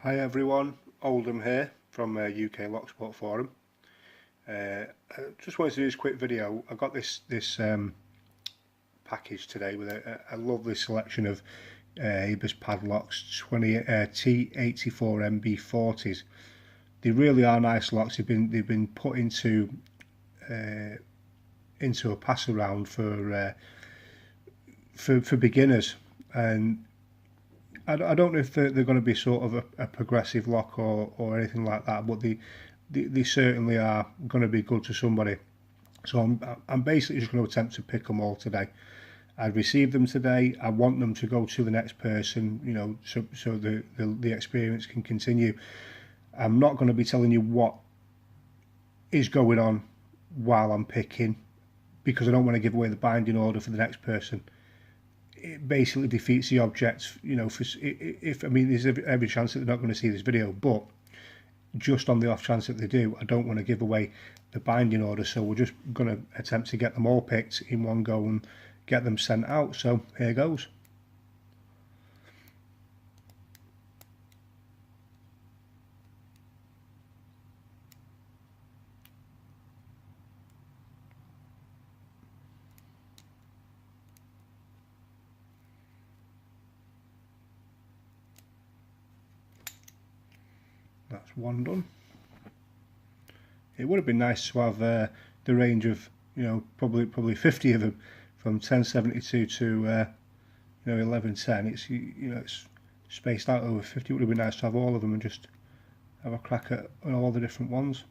Hi everyone, Oldham here from UK Locksport forum. I just wanted to do this quick video. I got this package today with a lovely selection of Ibis padlocks, 20 T84 MB40s. They really are nice locks. They've been put into a pass around for beginners, and I don't know if they're going to be sort of a progressive lock or anything like that, but they certainly are going to be good to somebody. So I'm basically just going to attempt to pick them all today. I've received them today. I want them to go to the next person, you know, so the experience can continue. I'm not going to be telling you what is going on while I'm picking, because I don't want to give away the binding order for the next person. It basically defeats the object, you know. I mean, there's every chance that they're not going to see this video, but just on the off chance that they do, I don't want to give away the binding order, so we're just going to attempt to get them all picked in one go and get them sent out. So here goes. That's one done. It would have been nice to have the range of, you know, probably 50 of them from 1072 to you know, 1110. It's, you know, it's spaced out over 50. It would have been nice to have all of them and just have a crack at all the different ones.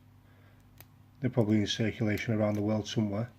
They're probably in circulation around the world somewhere.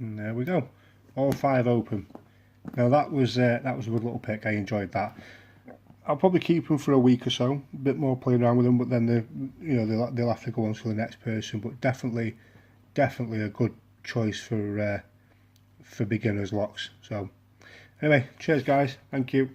And there we go, all 5 open. Now that was a good little pick. I enjoyed that. I'll probably keep them for a week or so, a bit more playing around with them, but then they'll have to go on to the next person. But definitely a good choice for beginners locks. So anyway, cheers guys, thank you.